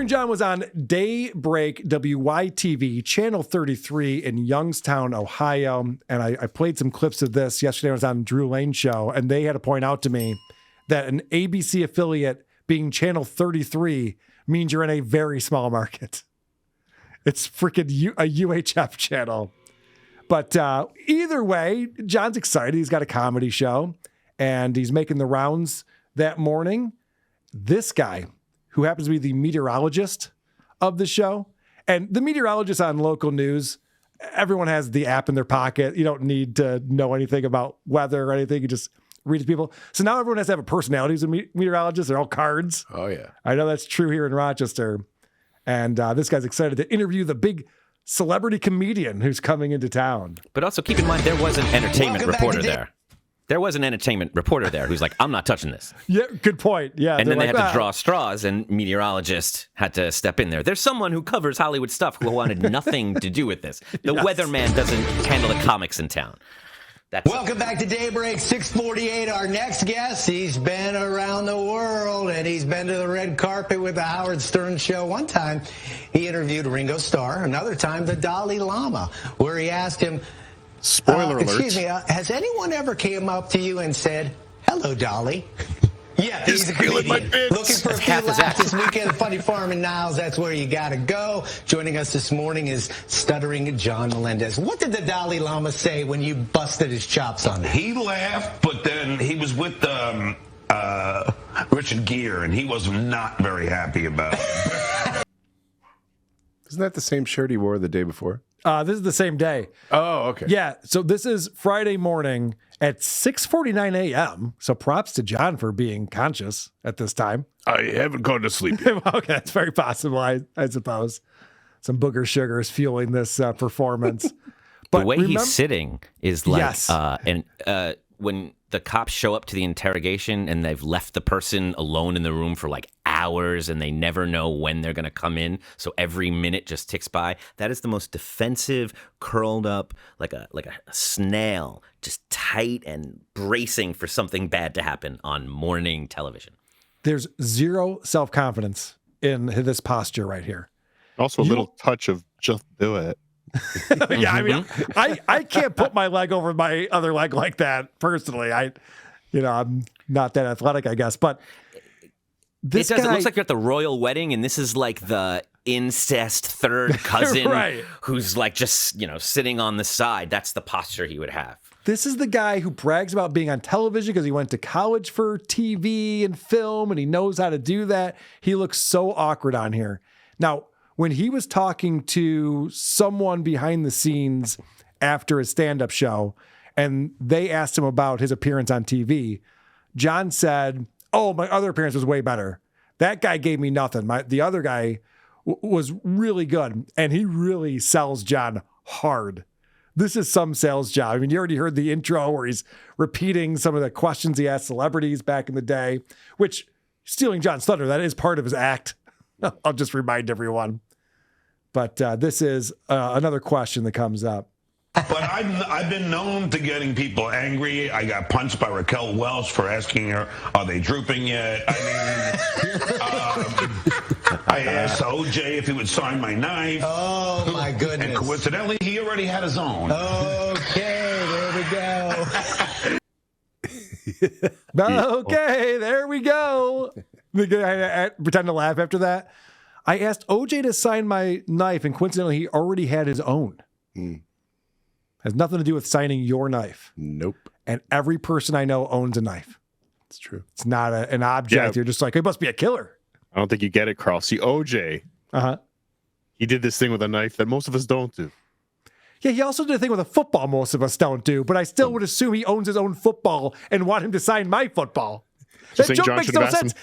Stuttering John was on Daybreak WYTV, Channel 33 in Youngstown, Ohio. And I played some clips of this yesterday. I was on Drew Lane's show, and they had to point out to me that an ABC affiliate being Channel 33 means you're in a very small market. It's freaking a UHF channel. But either way, John's excited. He's got a comedy show, and he's making the rounds that morning. This guy, who happens to be the meteorologist of the show, and the meteorologist on local news, everyone has the app in their pocket. You don't need to know anything about weather or anything. You just read to people. So now everyone has to have a personality as a meteorologist. They're all cards. Oh, yeah. I know that's true here in Rochester. And this guy's excited to interview the big celebrity comedian who's coming into town. But also keep in mind, there was an entertainment reporter there. There was an entertainment reporter there who's like, I'm not touching this. Yeah, good point. Yeah. And then they had to draw straws, and meteorologist had to step in there. There's someone who covers Hollywood stuff who wanted nothing to do with this. The weatherman doesn't handle the comics in town. Welcome back to Daybreak 648. Our next guest, he's been around the world, and he's been to the red carpet with the Howard Stern show. One time, he interviewed Ringo Starr. Another time, the Dalai Lama, where he asked him, spoiler alert. Excuse me, has anyone ever came up to you and said, hello, Dolly? Yeah, he's a comedian. Looking for a few laughs this weekend at Funny Farm in Niles. That's where you got to go. Joining us this morning is Stuttering John Melendez. What did the Dalai Lama say when you busted his chops on him? He laughed, but then he was with Richard Gere, and he was not very happy about it. Isn't that the same shirt he wore the day before? This is the same day. Oh, okay. Yeah, so this is Friday morning at 6:49 a.m. So props to John for being conscious at this time. I haven't gone to sleep yet. Okay, that's very possible, I suppose. Some booger sugar is fueling this performance. But the way he's sitting is like, yes. When the cops show up to the interrogation and they've left the person alone in the room for like hours and they never know when they're going to come in, so every minute just ticks by. That is the most defensive, curled up like a snail, just tight and bracing for something bad to happen on morning television. There's zero self-confidence in this posture right here. Also a little touch of just do it. Yeah, I mean, I can't put my leg over my other leg like that personally. I'm not that athletic, I guess. But this guy, it looks like you're at the royal wedding, and this is like the incest third cousin right. Who's like just sitting on the side. That's the posture he would have. This is the guy who brags about being on television because he went to college for TV and film, and he knows how to do that. He looks so awkward on here. Now, when he was talking to someone behind the scenes after his stand-up show, and they asked him about his appearance on TV, John said, "Oh, my other appearance was way better. That guy gave me nothing. The other guy was really good." And he really sells John hard. This is some sales job. I mean, you already heard the intro where he's repeating some of the questions he asked celebrities back in the day, which, stealing John Stutter, that is part of his act. I'll just remind everyone. But this is another question that comes up. But I've been known to getting people angry. I got punched by Raquel Welch for asking her, "Are they drooping yet?" I asked OJ if he would sign my knife. Oh my goodness! And coincidentally, he already had his own. Okay, there we go. Okay, there we go. The guy pretend to laugh after that. I asked OJ to sign my knife, and coincidentally, he already had his own. Has nothing to do with signing your knife. Nope. And every person I know owns a knife. It's true. It's not an object. Yeah. You're just like, it must be a killer. I don't think you get it, Carl. See, OJ, he did this thing with a knife that most of us don't do. Yeah, he also did a thing with a football most of us don't do, but I still would assume he owns his own football and want him to sign my football. That joke makes no sense.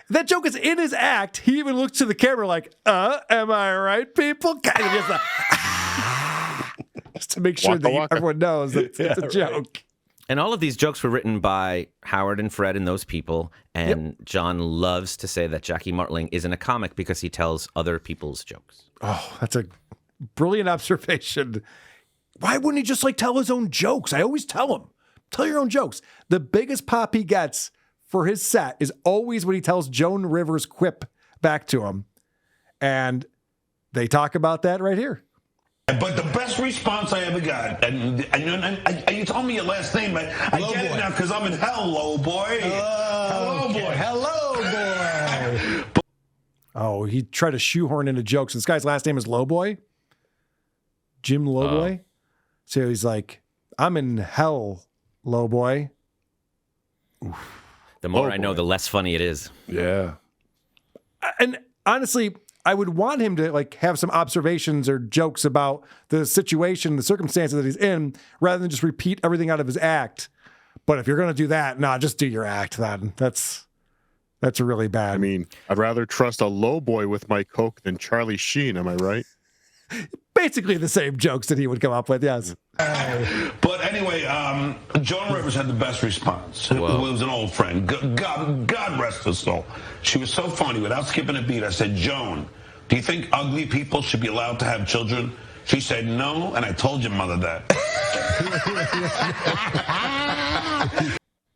That joke is in his act. He even looks to the camera like, am I right, people? Kind of just to make sure that everyone knows that it's a joke. Right. And all of these jokes were written by Howard and Fred and those people. And John loves to say that Jackie Martling isn't a comic because he tells other people's jokes. Oh, that's a brilliant observation. Why wouldn't he just tell his own jokes? I always tell him, tell your own jokes. The biggest pop he gets for his set is always when he tells Joan Rivers' quip back to him. And they talk about that right here. But the best response I ever got, and you told me your last name, but I get it now because I'm in hell, low boy. Hello, boy. Hello, boy. Oh, he tried to shoehorn into jokes. This guy's last name is Lowboy. Jim Lowboy. So he's like, I'm in hell, Lowboy. The more I know, the less funny it is. Yeah. And honestly, I would want him to like have some observations or jokes about the situation, the circumstances that he's in, rather than just repeat everything out of his act. But if you're going to do that, just do your act then. That's really bad. I mean, I'd rather trust a low boy with my Coke than Charlie Sheen, am I right? Basically the same jokes that he would come up with, yes. But anyway, Joan Rivers had the best response. Who was an old friend. God rest her soul. She was so funny. Without skipping a beat, I said, Joan, do you think ugly people should be allowed to have children? She said, no, and I told your mother that.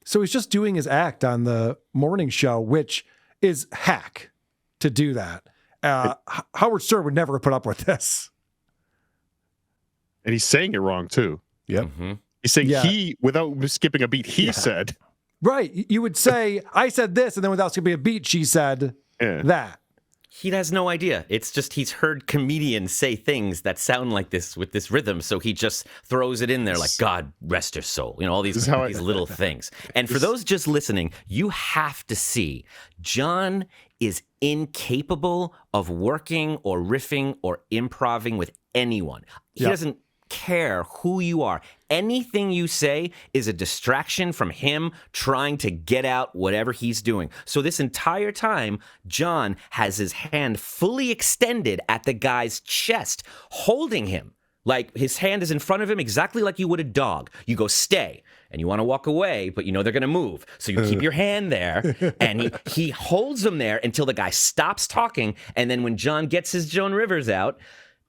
So he's just doing his act on the morning show, which is hack to do that. Howard Stern would never have put up with this. And he's saying it wrong, too. Yep. Mm-hmm. He's saying he, without skipping a beat, he said. Right. You would say, I said this, and then without skipping a beat, she said that. He has no idea. It's just he's heard comedians say things that sound like this with this rhythm, so he just throws it in there like, God rest her soul. All these little things. And for those just listening, you have to see John is incapable of working or riffing or improving with anyone. He doesn't care who you are. Anything you say is a distraction from him trying to get out whatever he's doing. So this entire time, John has his hand fully extended at the guy's chest, holding him. Like his hand is in front of him exactly like you would a dog. You go, stay. And you want to walk away, but you know they're going to move. So you keep your hand there, and he holds them there until the guy stops talking. And then when John gets his Joan Rivers out,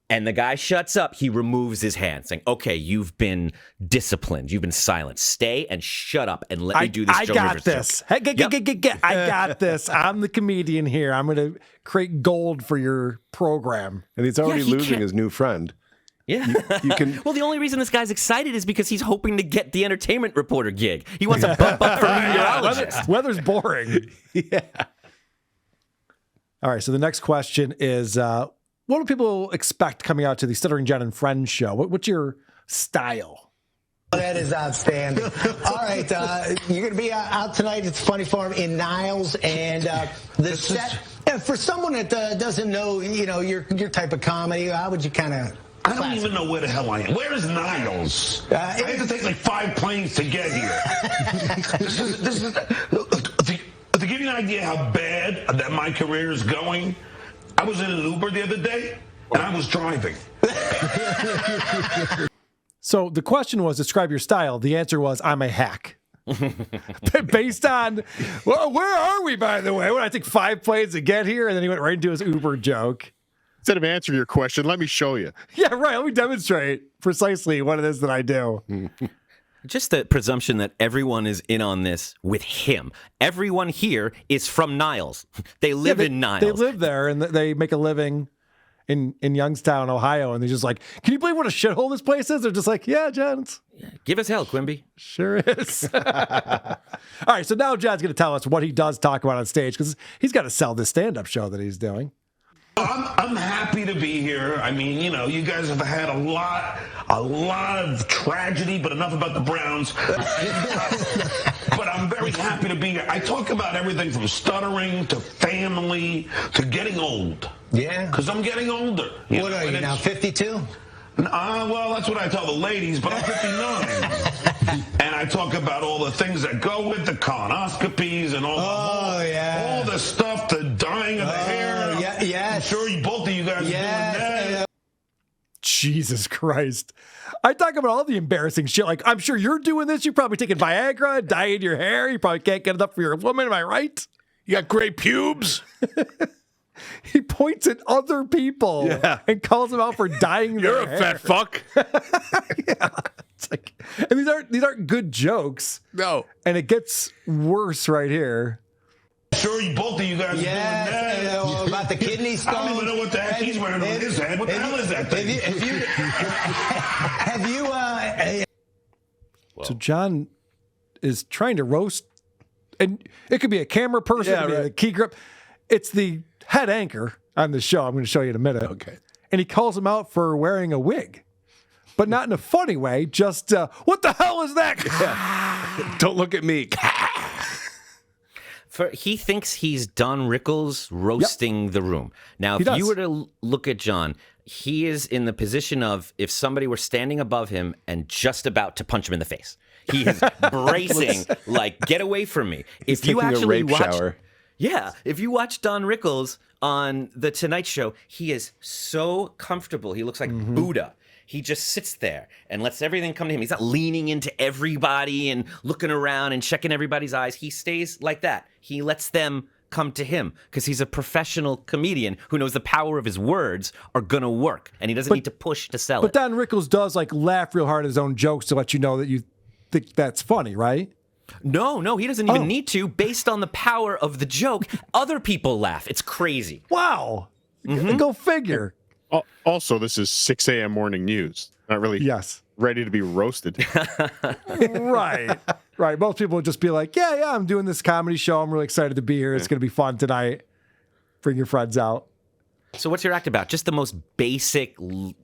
and the guy shuts up, he removes his hand, saying, okay, you've been disciplined. You've been silent. Stay and shut up and let me do this. I got this. I got this. I'm the comedian here. I'm going to create gold for your program. And he's already losing his new friend. Yeah. You can. Well, the only reason this guy's excited is because he's hoping to get the entertainment reporter gig. He wants to bump up for meteorologist. Weather's boring. Yeah. All right, so the next question is, what do people expect coming out to the Stuttering John and Friends show? What's your style? That is outstanding. All right, you're going to be out tonight at the Funny Farm in Niles, and the set. For someone that doesn't know, your type of comedy, how would you kind of? I don't even know where the hell I am. Where is Niles? I had to take like 5 planes to get here. This is to give you an idea how bad that my career is going. I was in an Uber the other day, and I was driving. So the question was, describe your style. The answer was, I'm a hack. Based on, well, where are we, by the way? When I take 5 planes to get here, and then he went right into his Uber joke. Instead of answering your question, let me show you. Yeah, right. Let me demonstrate precisely what it is that I do. Just the presumption that everyone is in on this with him. Everyone here is from Niles. They live in Niles. They live there, and they make a living in Youngstown, Ohio. And they're just like, can you believe what a shithole this place is? They're just like, yeah, John. Give us hell, Quimby. Sure is. All right, so now John's going to tell us what he does talk about on stage, because he's got to sell this stand-up show that he's doing. I'm happy to be here. I mean, you guys have had a lot of tragedy, but enough about the Browns. But I'm very happy to be here. I talk about everything from stuttering to family to getting old. Yeah. Because I'm getting older. What are you now, 52? Well, that's what I tell the ladies, but I'm 59. And I talk about all the things that go with the colonoscopies and all the stuff, the dyeing of the hair. Yeah. I'm sure both of you guys are doing that. Jesus Christ. I talk about all the embarrassing shit. Like, I'm sure you're doing this. You're probably taking Viagra, dyeing your hair. You probably can't get enough for your woman. Am I right? You got great pubes. He points at other people and calls them out for dyeing their hair. You're a fat fuck. Yeah. It's like, and these aren't good jokes. No. And it gets worse right here. Sure, both of you guys are doing that. About the kidney stones. I don't even know what the heck he's wearing on his head. What the hell is that thing? Have you So John is trying to roast, and it could be a camera person, it could be a key grip. It's the head anchor on the show. I'm going to show you in a minute. Okay. And he calls him out for wearing a wig, but not in a funny way. Just, what the hell is that? Yeah. Don't look at me. He thinks he's Don Rickles roasting the room. Now, if you were to look at John, he is in the position of if somebody were standing above him and just about to punch him in the face. He is bracing, like, get away from me. He's taking a rape shower. Yeah, if you watch Don Rickles on The Tonight Show, he is so comfortable. He looks like Buddha. He just sits there and lets everything come to him. He's not leaning into everybody and looking around and checking everybody's eyes. He stays like that. He lets them come to him because he's a professional comedian who knows the power of his words are going to work, and he doesn't need to push to sell it. But Don Rickles does, like, laugh real hard at his own jokes to let you know that you think that's funny, right? No, he doesn't even need to. Based on the power of the joke, other people laugh. It's crazy. Wow. Go figure. Also, this is 6 a.m. morning news. Not really ready to be roasted. Right. Most people would just be like, yeah, I'm doing this comedy show. I'm really excited to be here. It's going to be fun tonight. Bring your friends out. So what's your act about? Just the most basic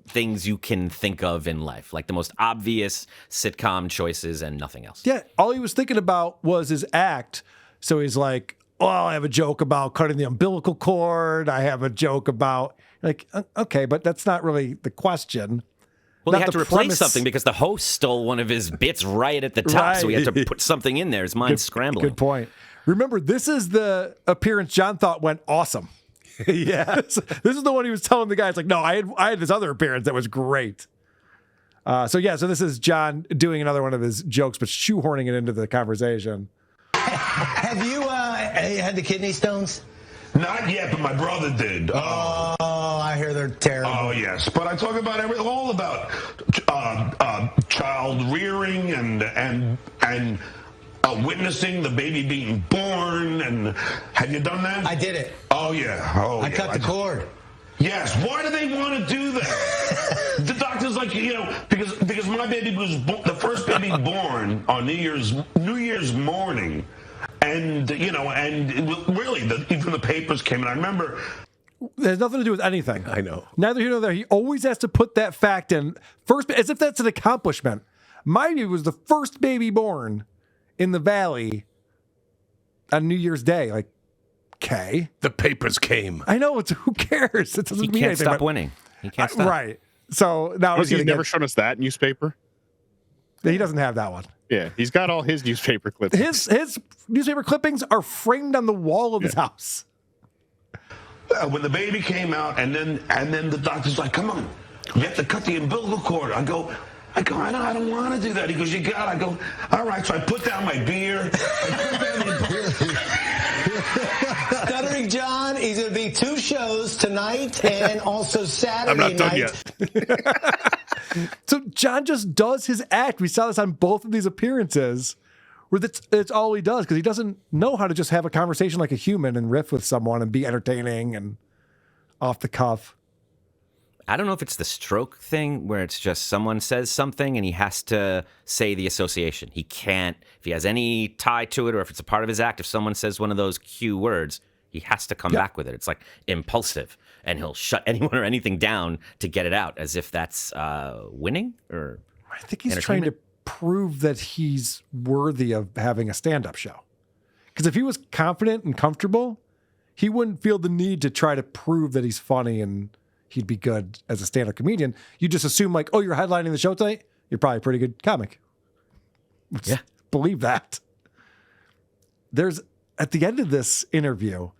things you can think of in life, like the most obvious sitcom choices and nothing else. Yeah, all he was thinking about was his act. So he's like, oh, I have a joke about cutting the umbilical cord. I have a joke about, like, okay, but that's not really the question. Well, he had to replace something because the host stole one of his bits right at the top, so he had to put something in there. His mind's scrambling. Good point. Remember, this is the appearance John thought went awesome. Yeah, this is the one he was telling the guys, like, no, I had this other appearance that was great. So this is John doing another one of his jokes, but shoehorning it into the conversation. Have you had the kidney stones? Not yet, but my brother did. Oh, I hear they're terrible. Oh, yes. But I talk about all about child rearing and witnessing the baby being born. And have you done that? I did it. Oh, yeah. I cut the cord. Yes. Why do they want to do that? The doctor's like, because my baby was the first baby born on New Year's morning. And, really, even the papers came in. I remember. It has nothing to do with anything. I know. Neither here nor there. He always has to put that fact in first, as if that's an accomplishment. My baby was the first baby born in the Valley on New Year's Day. Like, okay. The papers came. I know. Who cares? It doesn't mean anything. He can't stop winning. He can't stop. Right. So now he's never shown us that newspaper. He doesn't have that one. Yeah, he's got all his newspaper clippings. His newspaper clippings are framed on the wall of his house. When the baby came out, and then the doctor's like, "Come on, you have to cut the umbilical cord." I go, I don't want to do that. He goes, "You got." I go, "All right." So I put down my beer. Stuttering John, he's going to be 2 shows tonight and also Saturday night. I'm not done yet. So John just does his act. We saw this on both of these appearances where it's all he does because he doesn't know how to just have a conversation like a human and riff with someone and be entertaining and off the cuff. I don't know if it's the stroke thing where it's just someone says something and he has to say the association. He can't, if he has any tie to it or if it's a part of his act, if someone says one of those cue words, he has to come back with it. It's like impulsive, and he'll shut anyone or anything down to get it out as if that's winning or I think he's trying to prove that he's worthy of having a stand-up show. Because if he was confident and comfortable, he wouldn't feel the need to try to prove that he's funny and he'd be good as a stand-up comedian. You just assume like, oh, you're headlining the show tonight? You're probably a pretty good comic. Believe that. At the end of this interview,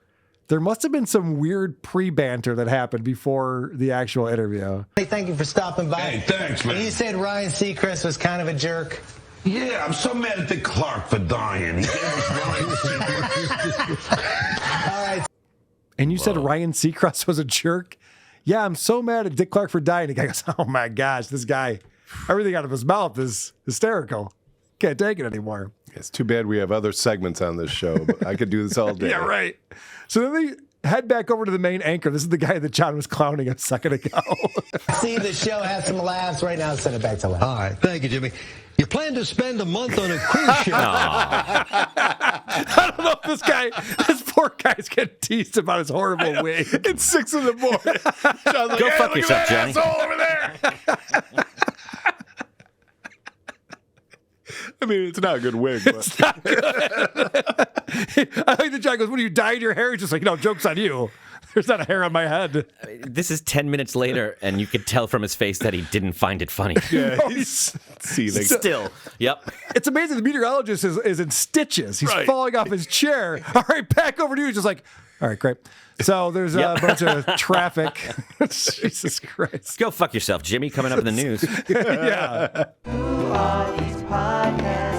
there must have been some weird pre-banter that happened before the actual interview. Hey, thank you for stopping by. Hey, thanks, man. And you said Ryan Seacrest was kind of a jerk. Yeah, I'm so mad at Dick Clark for dying. He gave us Ryan. All right. And you said Ryan Seacrest was a jerk? Yeah, I'm so mad at Dick Clark for dying. The guy goes, oh my gosh, this guy, everything out of his mouth is hysterical. Can't take it anymore. It's too bad we have other segments on this show, but I could do this all day. Yeah, right. So then head back over to the main anchor. This is the guy that John was clowning a second ago. See the show, have some laughs. Right now, send it back to laughs. All right. Thank you, Jimmy. You plan to spend a month on a cruise ship. I don't know if this poor guy's getting teased about his horrible wig. It's 6 in the morning. John's like, Go hey, fuck look yourself, at that Johnny. asshole over there. I mean, it's not a good wig, but I think the John goes, "When you dyed your hair?" He's just like, "No, joke's on you. There's not a hair on my head." This is 10 minutes later, and you could tell from his face that he didn't find it funny. yeah, he's seething. Still, yep. It's amazing. The meteorologist is in stitches. He's Right. falling off his chair. All right, back over to you. He's just like, all right, great. So there's a bunch of traffic. Jesus Christ. Go fuck yourself, Jimmy, coming up in the news. Yeah. Who are these podcasts?